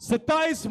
27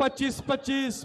25-25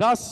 10